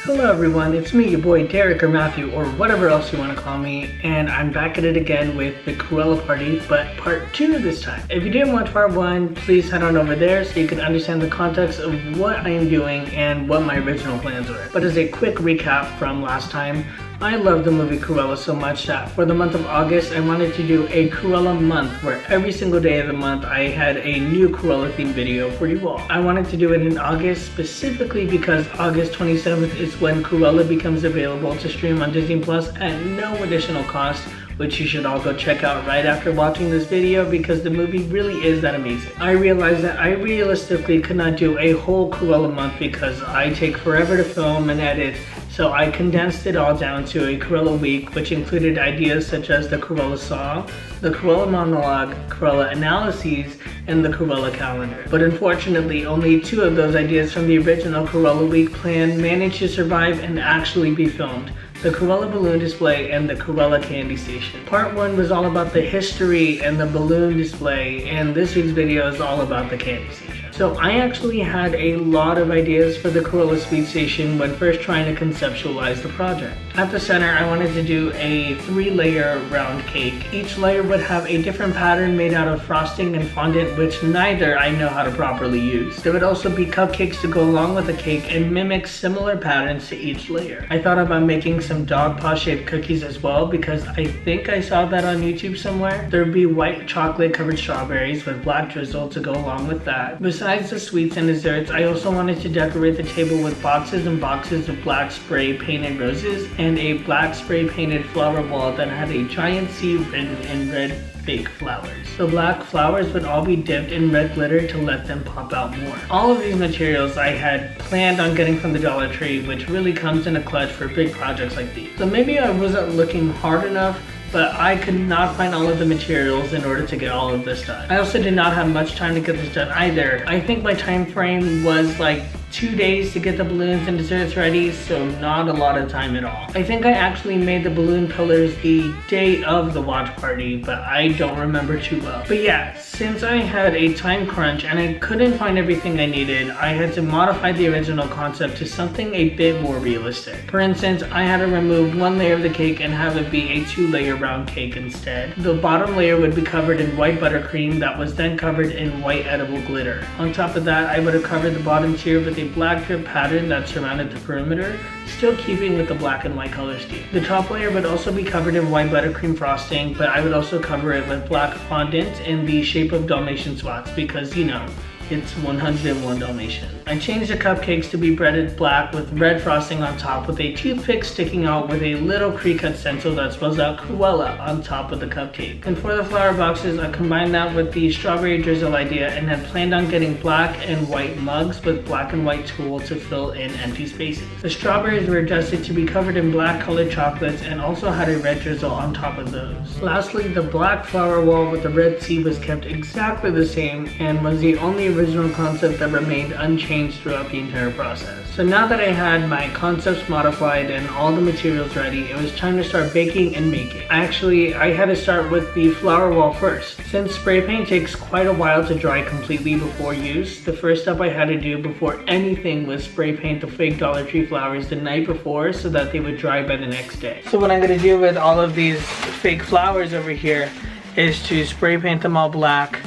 Hello everyone, it's me, your boy Derek or Matthew or whatever else you want to call me, and I'm back at it again with the Cruella Party, but part 2 this time. If you didn't watch part 1, please head on over there so you can understand the context of what I am doing and what my original plans were. But as a quick recap from last time, I love the movie Cruella so much that for the month of August, I wanted to do a Cruella month where every single day of the month I had a new Cruella themed video for you all. I wanted to do it in August specifically because August 27th is when Cruella becomes available to stream on Disney Plus at no additional cost, which you should all go check out right after watching this video because the movie really is that amazing. I realized that I realistically could not do a whole Cruella month because I take forever to film and edit, so I condensed it all down to a Cruella week, which included ideas such as the Cruella Saw, the Cruella Monologue, Cruella Analyses, and the Cruella Calendar. But unfortunately, only 2 of those ideas from the original Cruella week plan managed to survive and actually be filmed: the Cruella Balloon Display and the Cruella Candy Station. Part 1 was all about the history and the balloon display, and this week's video is all about the candy station. So I actually had a lot of ideas for the Cruella Sweet Station when first trying to conceptualize the project. At the center, I wanted to do a 3-layer round cake. Each layer would have a different pattern made out of frosting and fondant, which neither I know how to properly use. There would also be cupcakes to go along with the cake and mimic similar patterns to each layer. I thought about making some dog paw shaped cookies as well because I think I saw that on YouTube somewhere. There would be white chocolate covered strawberries with black drizzle to go along with that. Besides the sweets and desserts, I also wanted to decorate the table with boxes and boxes of black spray painted roses and a black spray painted flower wall that had a giant C written in red fake flowers. The black flowers would all be dipped in red glitter to let them pop out more. All of these materials I had planned on getting from the Dollar Tree, which really comes in a clutch for big projects like these. So maybe I wasn't looking hard enough, but I could not find all of the materials in order to get all of this done. I also did not have much time to get this done either. I think my time frame was like 2 days to get the balloons and desserts ready, so not a lot of time at all. I think I actually made the balloon pillars the day of the watch party, but I don't remember too well. But yeah, since I had a time crunch and I couldn't find everything I needed, I had to modify the original concept to something a bit more realistic. For instance, I had to remove 1 layer of the cake and have it be a 2-layer round cake instead. The bottom layer would be covered in white buttercream that was then covered in white edible glitter. On top of that, I would have covered the bottom tier with a black drip pattern that surrounded the perimeter, still keeping with the black and white color scheme. The top layer would also be covered in white buttercream frosting, but I would also cover it with black fondant in the shape of Dalmatian spots because, you know, it's 101 Dalmatian. I changed the cupcakes to be breaded black with red frosting on top with a toothpick sticking out with a little pre-cut stencil that spells out Cruella on top of the cupcake. And for the flower boxes, I combined that with the strawberry drizzle idea and had planned on getting black and white mugs with black and white tulle to fill in empty spaces. The strawberries were adjusted to be covered in black colored chocolates and also had a red drizzle on top of those. Lastly, the black flower wall with the red C was kept exactly the same and was the only original concept that remained unchanged throughout the entire process. So now that I had my concepts modified and all the materials ready, it was time to start baking and making. Actually, I had to start with the flower wall first. Since spray paint takes quite a while to dry completely before use, the first step I had to do before anything was spray paint the fake Dollar Tree flowers the night before so that they would dry by the next day. So what I'm going to do with all of these fake flowers over here is to spray paint them all black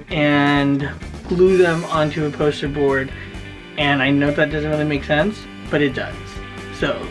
and glue them onto a poster board, and I know that doesn't really make sense, but it does, so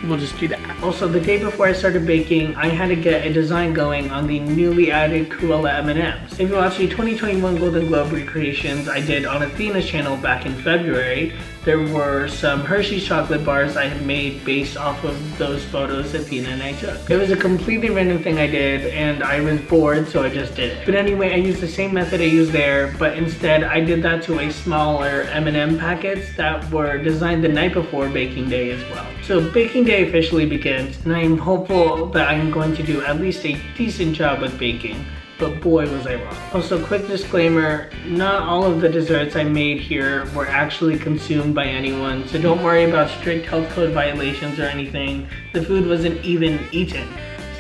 we'll just do that. Also, the day before I started baking, I had to get a design going on the newly added Cruella M&Ms. If you watch the 2021 Golden Globe recreations I did on Athena's channel back in February, there were some Hershey's chocolate bars I had made based off of those photos Athena and I took. It was a completely random thing I did and I was bored, so I just did it. But anyway, I used the same method I used there, but instead I did that to a smaller M&M packets that were designed the night before baking day as well. So baking day officially begins, and I am hopeful that I'm going to do at least a decent job with baking. But boy was I wrong. Also, quick disclaimer, not all of the desserts I made here were actually consumed by anyone, so don't worry about strict health code violations or anything. The food wasn't even eaten,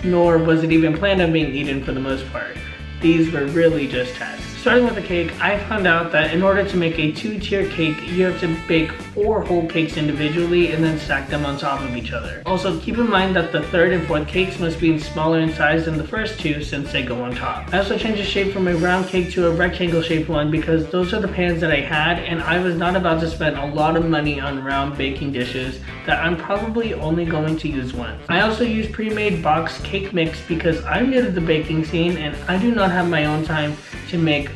nor was it even planned on being eaten for the most part. These were really just tests. Starting with the cake, I found out that in order to make a 2-tier cake, you have to bake 4 whole cakes individually and then stack them on top of each other. Also, keep in mind that the 3rd and 4th cakes must be smaller in size than the first 2 since they go on top. I also changed the shape from a round cake to a rectangle shaped one because those are the pans that I had, and I was not about to spend a lot of money on round baking dishes that I'm probably only going to use once. I also used pre-made box cake mix because I'm new to the baking scene and I do not have my own time to make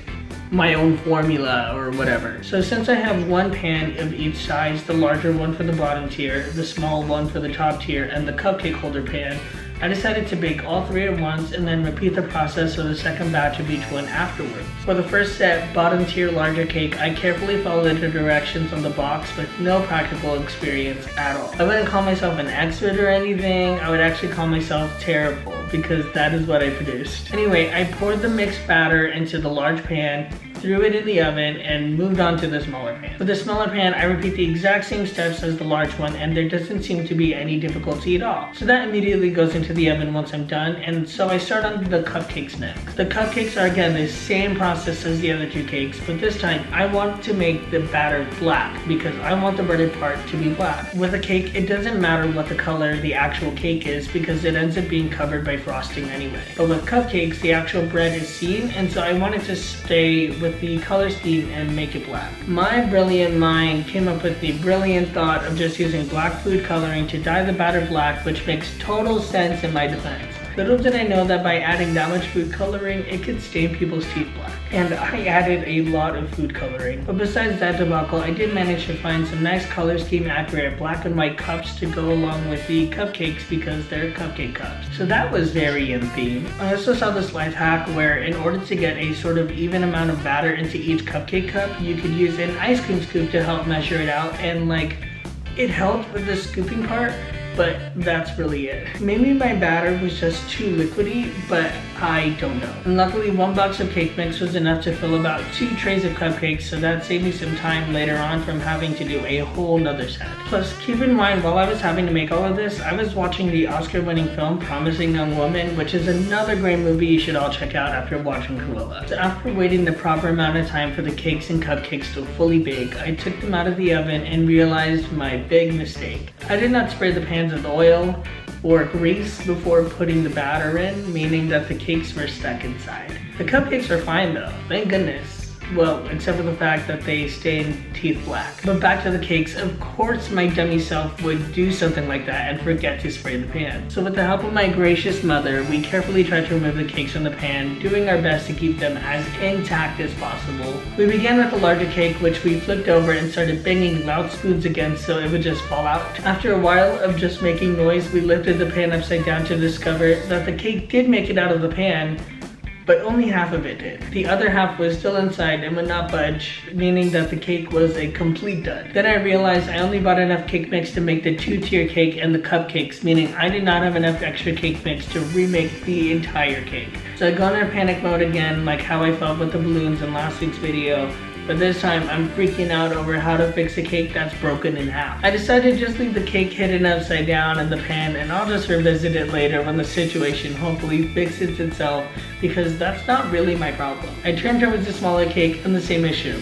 my own formula or whatever. So since I have one pan of each size, the larger one for the bottom tier, the small one for the top tier, and the cupcake holder pan, I decided to bake all 3 at once and then repeat the process of the second batch of each one afterwards. For the first set, bottom tier larger cake, I carefully followed the directions on the box with no practical experience at all. I wouldn't call myself an expert or anything, I would actually call myself terrible because that is what I produced. Anyway, I poured the mixed batter into the large pan, threw it in the oven, and moved on to the smaller pan. With the smaller pan, I repeat the exact same steps as the large one, and there doesn't seem to be any difficulty at all. So that immediately goes into the oven once I'm done, and so I start on the cupcakes next. The cupcakes are again the same process as the other 2 cakes, but this time I want to make the batter black because I want the breaded part to be black. With a cake, it doesn't matter what the color the actual cake is because it ends up being covered by frosting anyway. But with cupcakes, the actual bread is seen, and so I wanted to stay with the color scheme and make it black. My brilliant mind came up with the brilliant thought of just using black food coloring to dye the batter black, which makes total sense in my defense. Little did I know that by adding that much food coloring, it could stain people's teeth black. And I added a lot of food coloring. But besides that debacle, I did manage to find some nice color scheme accurate black and white cups to go along with the cupcakes because they're cupcake cups. So that was very in theme. I also saw this life hack where in order to get a sort of even amount of batter into each cupcake cup, you could use an ice cream scoop to help measure it out, and it helped with the scooping part, but that's really it. Maybe my batter was just too liquidy, but I don't know. And luckily 1 box of cake mix was enough to fill about 2 trays of cupcakes, so that saved me some time later on from having to do a whole nother set. Plus, keep in mind, while I was having to make all of this, I was watching the Oscar-winning film Promising Young Woman, which is another great movie you should all check out after watching Cruella. So after waiting the proper amount of time for the cakes and cupcakes to fully bake, I took them out of the oven and realized my big mistake. I did not spray the pans with oil or grease before putting the batter in, meaning that the cakes were stuck inside. The cupcakes are fine though, thank goodness. Well, except for the fact that they stained teeth black. But back to the cakes, of course my dummy self would do something like that and forget to spray the pan. So with the help of my gracious mother, we carefully tried to remove the cakes from the pan, doing our best to keep them as intact as possible. We began with the larger cake, which we flipped over and started banging loud spoons against so it would just fall out. After a while of just making noise, we lifted the pan upside down to discover that the cake did make it out of the pan, but only half of it did. The other half was still inside and would not budge, meaning that the cake was a complete dud. Then I realized I only bought enough cake mix to make the 2-tier cake and the cupcakes, meaning I did not have enough extra cake mix to remake the entire cake. So I go into panic mode again, like how I felt with the balloons in last week's video, but this time I'm freaking out over how to fix a cake that's broken in half. I decided to just leave the cake hidden upside down in the pan, and I'll just revisit it later when the situation hopefully fixes itself, because that's not really my problem. I turned towards the smaller cake and the same issue.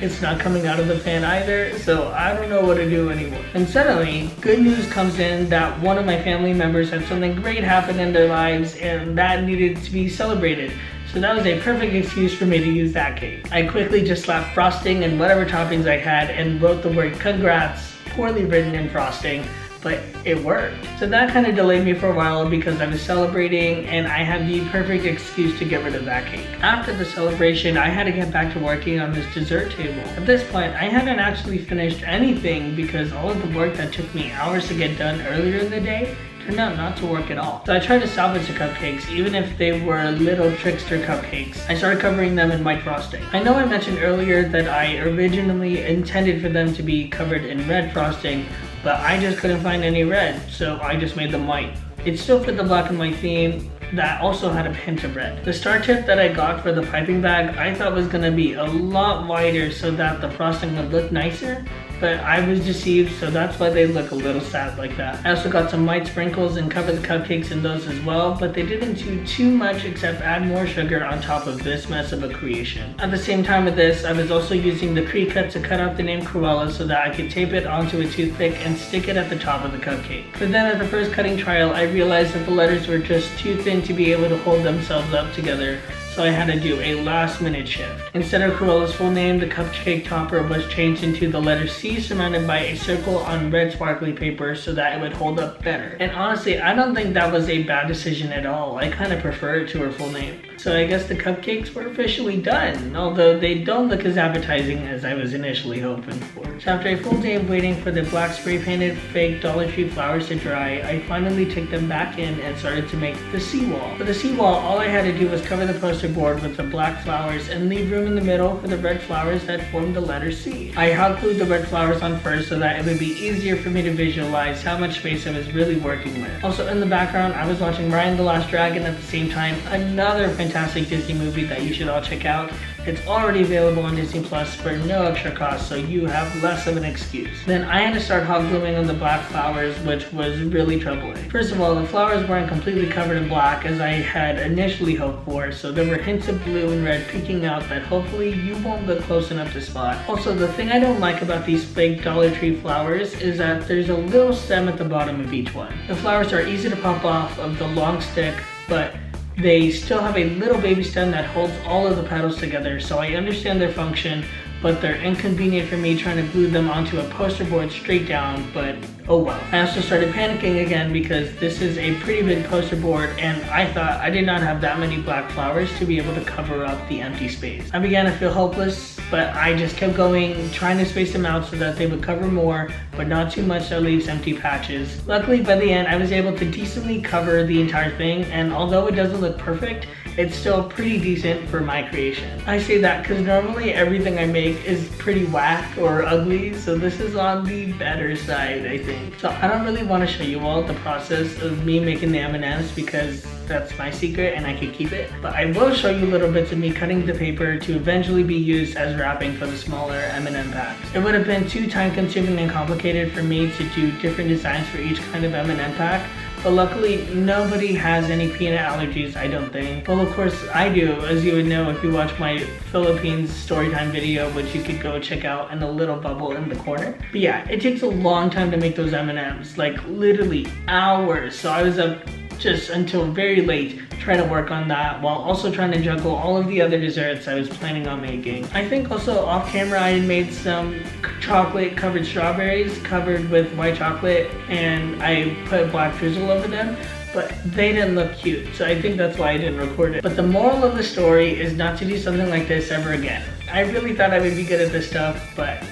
It's not coming out of the pan either, so I don't know what to do anymore. And suddenly, good news comes in that one of my family members had something great happen in their lives and that needed to be celebrated. So that was a perfect excuse for me to use that cake. I quickly just slapped frosting and whatever toppings I had and wrote the word congrats, poorly written in frosting, but it worked. So that kind of delayed me for a while because I was celebrating and I had the perfect excuse to get rid of that cake. After the celebration, I had to get back to working on this dessert table. At this point, I hadn't actually finished anything because all of the work that took me hours to get done earlier in the day turned out not to work at all. So I tried to salvage the cupcakes, even if they were little trickster cupcakes. I started covering them in white frosting. I know I mentioned earlier that I originally intended for them to be covered in red frosting, but I just couldn't find any red, so I just made them white. It still fit the black and white theme that also had a hint of red. The star tip that I got for the piping bag I thought was gonna be a lot wider so that the frosting would look nicer, but I was deceived, so that's why they look a little sad like that. I also got some white sprinkles and covered the cupcakes in those as well, but they didn't do too much except add more sugar on top of this mess of a creation. At the same time with this, I was also using the pre-cut to cut out the name Cruella so that I could tape it onto a toothpick and stick it at the top of the cupcake. But then at the first cutting trial, I realized that the letters were just too thin to be able to hold themselves up together, so I had to do a last minute shift. Instead of Cruella's full name, the cupcake topper was changed into the letter C surrounded by a circle on red sparkly paper so that it would hold up better. And honestly, I don't think that was a bad decision at all. I kind of prefer it to her full name. So I guess the cupcakes were officially done, although they don't look as appetizing as I was initially hoping for. So after a full day of waiting for the black spray painted fake Dollar Tree flowers to dry, I finally took them back in and started to make the seawall. For the seawall, all I had to do was cover the poster board with the black flowers and leave room in the middle for the red flowers that formed the letter C. I hot glued the red flowers on first so that it would be easier for me to visualize how much space I was really working with. Also in the background, I was watching Raya and the Last Dragon at the same time, another fantastic Disney movie that you should all check out. It's already available on Disney Plus for no extra cost, so you have less of an excuse. Then I had to start hot gluing on the black flowers, which was really troubling. First of all, the flowers weren't completely covered in black as I had initially hoped for, so there were hints of blue and red peeking out that hopefully you won't look close enough to spot. Also, the thing I don't like about these fake Dollar Tree flowers is that there's a little stem at the bottom of each one. The flowers are easy to pop off of the long stick, but they still have a little baby stem that holds all of the petals together, so I understand their function, but they're inconvenient for me trying to glue them onto a poster board straight down, but oh well. I also started panicking again because this is a pretty big poster board and I thought I did not have that many black flowers to be able to cover up the empty space. I began to feel hopeless, but I just kept going, trying to space them out so that they would cover more, but not too much that leaves empty patches. Luckily, by the end, I was able to decently cover the entire thing, and although it doesn't look perfect, it's still pretty decent for my creation. I say that because normally everything I make is pretty whack or ugly, so this is on the better side, I think. So I don't really want to show you all the process of me making the M&Ms because that's my secret and I could keep it. But I will show you little bits of me cutting the paper to eventually be used as wrapping for the smaller M&M packs. It would have been too time consuming and complicated for me to do different designs for each kind of M&M pack. But luckily, nobody has any peanut allergies, I don't think. Well, of course I do, as you would know if you watch my Philippines storytime video, which you could go check out in the little bubble in the corner. But yeah, it takes a long time to make those M&Ms, like literally hours. So I was up just until very late trying to work on that while also trying to juggle all of the other desserts I was planning on making. I think also off camera I had made some chocolate covered strawberries covered with white chocolate and I put black drizzle over them, but they didn't look cute, so I think that's why I didn't record it. But the moral of the story is not to do something like this ever again. I really thought I would be good at this stuff, but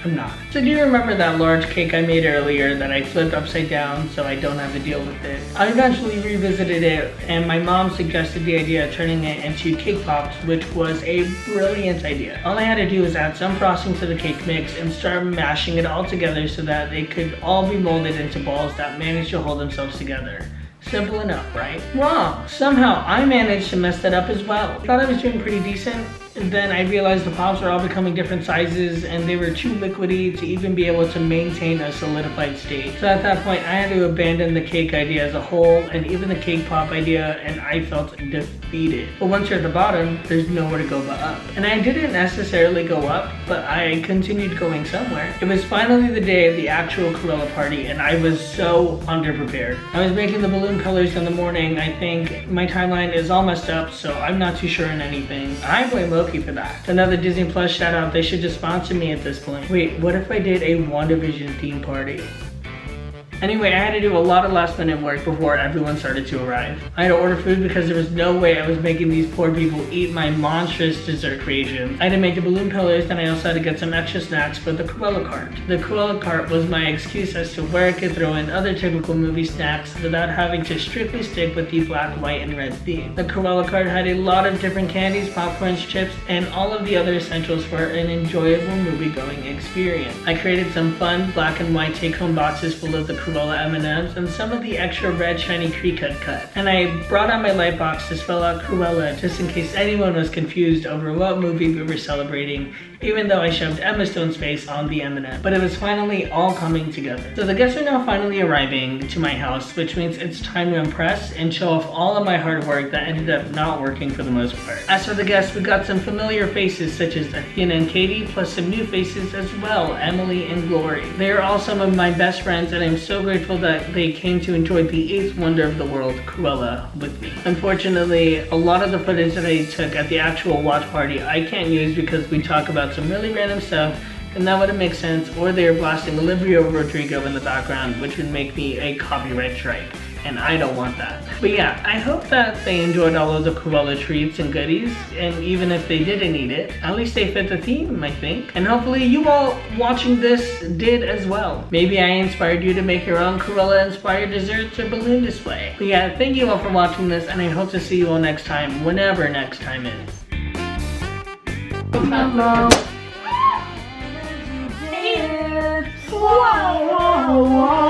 I'm not. So do you remember that large cake I made earlier that I flipped upside down so I don't have to deal with it? I eventually revisited it and my mom suggested the idea of turning it into cake pops, which was a brilliant idea. All I had to do was add some frosting to the cake mix and start mashing it all together so that they could all be molded into balls that managed to hold themselves together. Simple enough, right? Wrong! Somehow I managed to mess that up as well. I thought I was doing pretty decent, and then I realized the pops were all becoming different sizes and they were too liquidy to even be able to maintain a solidified state. So at that point I had to abandon the cake idea as a whole and even the cake pop idea, and I felt defeated. But once you're at the bottom, there's nowhere to go but up. And I didn't necessarily go up, but I continued going somewhere. It was finally the day of the actual Cruella party and I was so underprepared. I was making the balloon colors in the morning. I think my timeline is all messed up, so I'm not too sure on anything. I blame Loki for that. Another Disney Plus shout out, they should just sponsor me at this point. Wait, what if I did a WandaVision theme party? Anyway, I had to do a lot of last minute work before everyone started to arrive. I had to order food because there was no way I was making these poor people eat my monstrous dessert creations. I had to make the balloon pillars, and I also had to get some extra snacks for the Cruella cart. The Cruella cart was my excuse as to where I could throw in other typical movie snacks without having to strictly stick with the black, white, and red theme. The Cruella cart had a lot of different candies, popcorns, chips, and all of the other essentials for an enjoyable movie-going experience. I created some fun black and white take-home boxes full of the Cruella M&Ms and some of the extra red shiny pre-cut cut. And I brought out my light box to spell out Cruella just in case anyone was confused over what movie we were celebrating even though I shoved Emma Stone's face on the M&M. But it was finally all coming together. So the guests are now finally arriving to my house, which means it's time to impress and show off all of my hard work that ended up not working for the most part. As for the guests, we got some familiar faces such as Athena and Katie, plus some new faces as well, Emily and Glory. They are all some of my best friends, and I'm so grateful that they came to enjoy the 8th wonder of the world, Cruella, with me. Unfortunately, a lot of the footage that I took at the actual watch party I can't use because we talk about some really random stuff and that wouldn't make sense, or they're blasting Olivia Rodrigo in the background, which would make me a copyright strike, and I don't want that. But yeah, I hope that they enjoyed all of the Cruella treats and goodies, and even if they didn't eat it, at least they fit the theme, I think. And hopefully you all watching this did as well. Maybe I inspired you to make your own Cruella-inspired desserts or balloon display. But yeah, thank you all for watching this, and I hope to see you all next time, whenever next time is. Whoa, whoa, whoa.